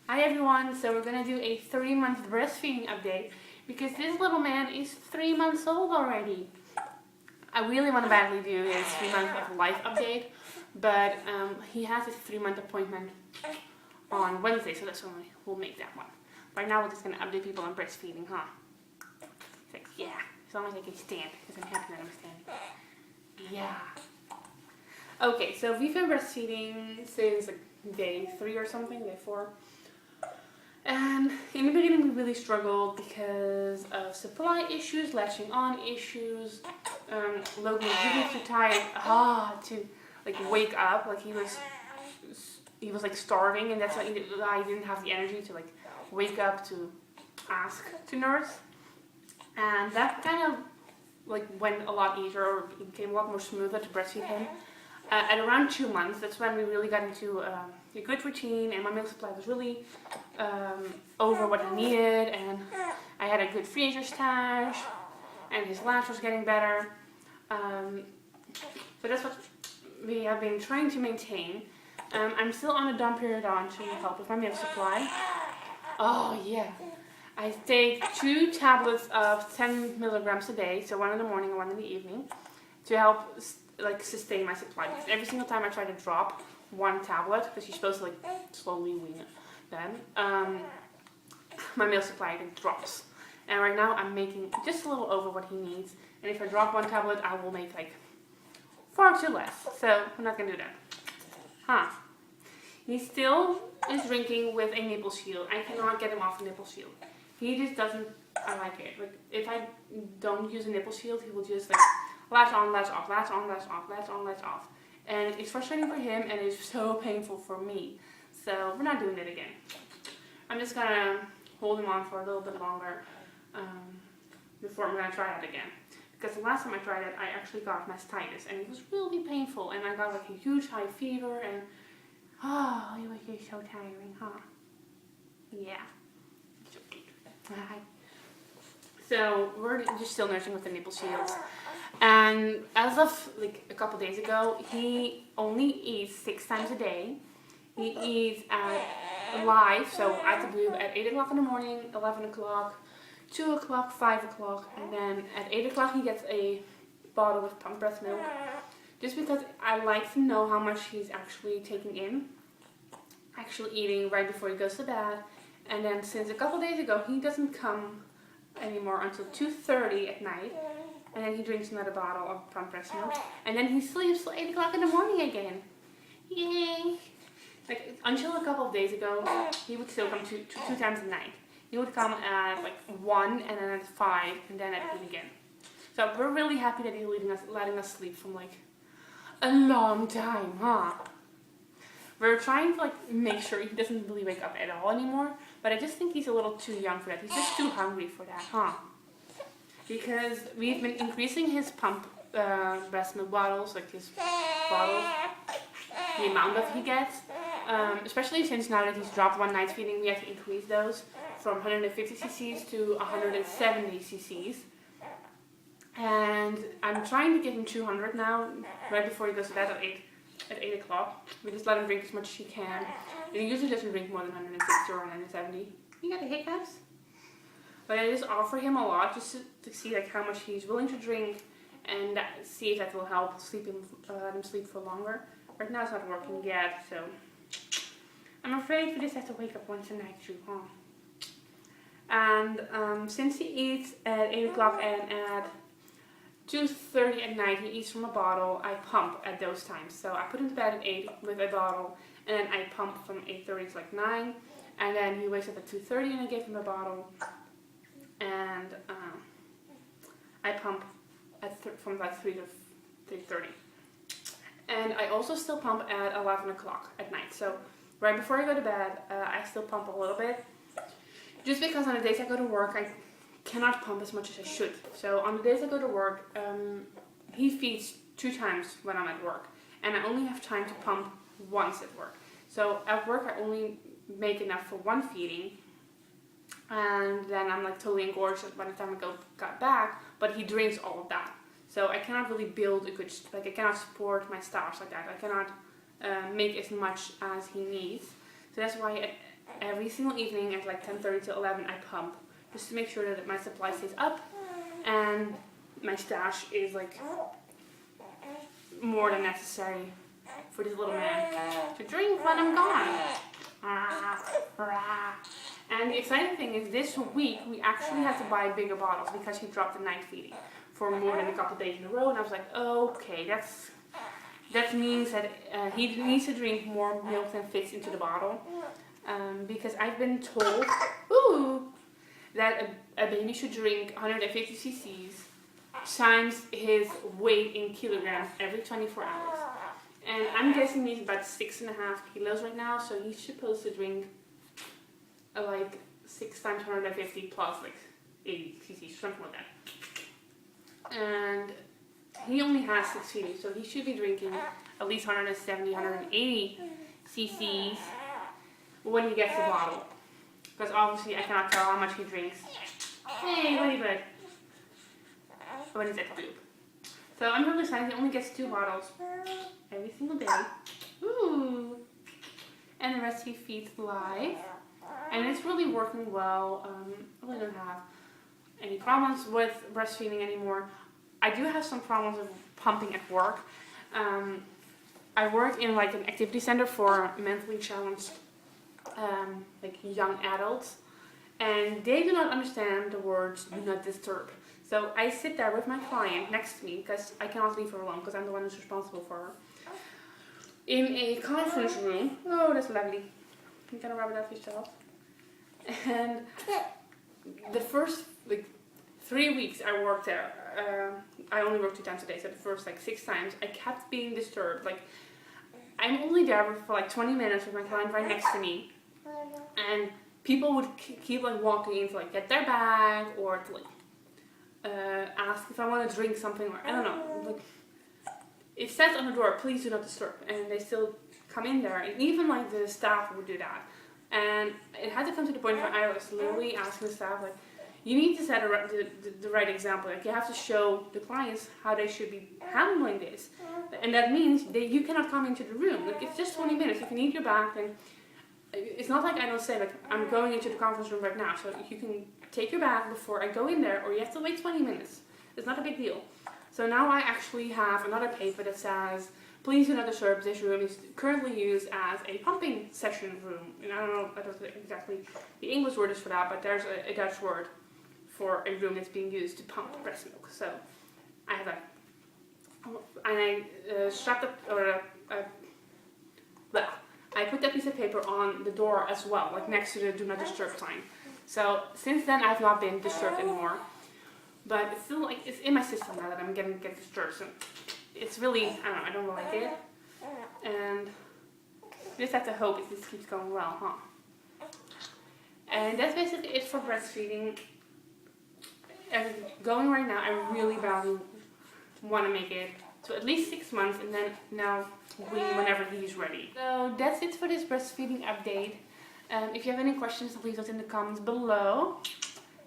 Hi everyone, so we're gonna do a 3-month breastfeeding update because this little man is 3 months old already. I really want to badly do his 3-month of life update, but he has his 3-month appointment on Wednesday, so that's when we'll make that one. Right now we're just gonna update people on breastfeeding, huh? He's like, yeah, as long as I can stand, because I'm happy that I'm standing. Yeah. Okay, so we've been breastfeeding since like day 3 or something, day 4. And in the beginning we really struggled because of supply issues, latching on issues. Logan was really too tired to like wake up. Like he was like starving, and that's why I didn't have the energy to like wake up to ask to nurse. And that kind of like went a lot easier, or became a lot more smoother to breastfeed him. At around 2 months, that's when we really got into a good routine, and my milk supply was really over what he needed, and I had a good freezer stash, and his latch was getting better. So that's what we have been trying to maintain. I'm still on a dump period to help with my milk supply. Oh yeah. I take 2 tablets of 10 milligrams a day, so one in the morning and one in the evening, to help like sustain my supply. Because every single time I try to drop 1 tablet, because you're supposed to like slowly wean it, then my milk supply drops. And right now I'm making just a little over what he needs. And if I drop 1 tablet, I will make like far too less. So I'm not gonna do that. He still is drinking with a nipple shield. I cannot get him off the nipple shield. He just doesn't like it. Like if I don't use a nipple shield, he will just like latch on, latch off, latch on, latch off, latch on, latch off. And it's frustrating for him, and it's so painful for me. So we're not doing it again. I'm just gonna hold him on for a little bit longer before I'm gonna try it again. Because the last time I tried it, I actually got mastitis, and it was really painful, and I got like a huge high fever, and it was just so tiring, huh? Yeah. So cute. So we're just still nursing with the nipple shields. And as of like a couple days ago, he only eats 6 times a day. He eats at live, so I have to do at 8 o'clock in the morning, 11 o'clock, 2 o'clock, 5 o'clock, and then at 8 o'clock he gets a bottle of pump breast milk. Just because I like to know how much he's actually taking in, actually eating right before he goes to bed. And then since a couple days ago, he doesn't come anymore until 2:30 at night. And then he drinks another bottle of pump breast milk. And then he sleeps till 8 o'clock in the morning again. Yay! Like, until a couple of days ago, he would still come two times a night. He would come at like 1, and then at 5, and then at 8 again. So we're really happy that he's letting us sleep from like a long time, huh? We're trying to like make sure he doesn't really wake up at all anymore, but I just think he's a little too young for that. He's just too hungry for that, huh? Because we've been increasing his pump breast milk bottles, like his bottles, the amount that he gets. Especially since now that he's dropped 1 night feeding, we have to increase those from 150 cc's to 170 cc's. And I'm trying to give him 200 now, right before he goes to bed at 8 o'clock. We just let him drink as much as he can. And he usually doesn't drink more than 160 or 170. You got the hiccups? But I just offer him a lot just to see like how much he's willing to drink, and see if that will help let him sleep for longer. Right now it's not working yet, so I'm afraid we just have to wake up once a night too, huh? And since he eats at 8 o'clock and at 2:30 at night, he eats from a bottle. I pump at those times. So I put him to bed at 8 with a bottle, and then I pump from 8:30 to like 9, and then he wakes up at 2:30 and I give him a bottle. And I pump from like 3 to 3:30. And I also still pump at 11 o'clock at night. So right before I go to bed, I still pump a little bit. Just because on the days I go to work, I cannot pump as much as I should. So on the days I go to work, he feeds 2 times when I'm at work. And I only have time to pump once at work. So at work I only make enough for 1 feeding. And then I'm like totally engorged by the time I got back, but he drinks all of that. So I cannot really build a good, like I cannot support my stash like that. I cannot make as much as he needs. So that's why every single evening at like 10:30 to 11 I pump, just to make sure that my supply stays up and my stash is like more than necessary for this little man to drink when I'm gone. And the exciting thing is this week we actually had to buy bigger bottles because he dropped the night feeding for more than a couple of days in a row, and I was like, okay, that means that he needs to drink more milk than fits into the bottle, because I've been told that a baby should drink 150 cc's times his weight in kilograms every 24 hours. And I'm guessing he's about 6.5 kilos right now, so he's supposed to drink like 6 times 150 plus like 80 cc's, something like that. And he only has 6 feedings, so he should be drinking at least 170, 180 cc's when he gets the bottle. Because obviously I cannot tell how much he drinks. Hey, ladybird. When he's at the boob. So I'm really excited. He only gets 2 bottles every single day. Ooh. And the rest he feeds live. And it's really working well. I really don't have any problems with breastfeeding anymore. I do have some problems with pumping at work. I work in like an activity center for mentally challenged like young adults, and they do not understand the words "do not disturb." So I sit there with my client next to me because I cannot leave her alone because I'm the one who's responsible for her. In a conference room. Oh, that's lovely. You can rub it off yourself. And the first like 3 weeks I worked there, I only worked 2 times a day, so the first like 6 times I kept being disturbed. Like I'm only there for like 20 minutes with my client right next to me, and people would keep like walking in to like get their bag or to like ask if I want to drink something, or I don't know. Like it says on the door, "Please do not disturb," and they still come in there, and even like the staff would do that. And it had to come to the point where I was literally asking the staff, like, you need to set the right example. Like, you have to show the clients how they should be handling this. And that means that you cannot come into the room. Like, it's just 20 minutes. If you need your bag, then it's not like I don't say, like, I'm going into the conference room right now. So you can take your bag before I go in there, or you have to wait 20 minutes. It's not a big deal. So now I actually have another paper that says, "Please do not disturb. This room is currently used as a pumping session room." And I don't know exactly the English word is for that, but there's a Dutch word for a room that's being used to pump breast milk. So I have that. And I strapped up, or I put that piece of paper on the door as well, like next to the do not disturb sign. So since then I've not been disturbed anymore. But it's still like, it's in my system now that I'm getting disturbed. So it's really, I don't know, I don't really like it. And just have to hope if this keeps going well, huh? And that's basically it for breastfeeding. And going right now, I really badly want to make it to at least 6 months, and then now whenever he's ready. So that's it for this breastfeeding update. If you have any questions, leave those in the comments below.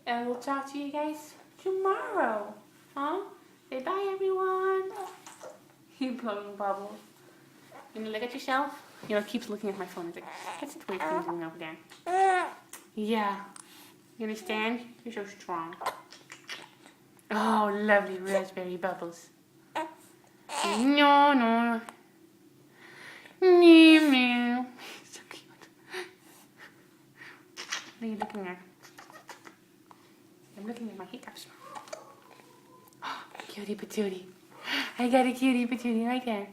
And we'll talk to you guys tomorrow. Huh? Say bye, everyone. You're blowing bubbles. You wanna look at yourself? You know, it keeps looking at my phone. It's like, what's the weird thing doing over there? Yeah. You understand? You're so strong. Oh, lovely raspberry bubbles. No, no. No. So cute. What are you looking at? I'm looking at my hiccups. Oh, cutie patootie. I got a cutie patootie right there.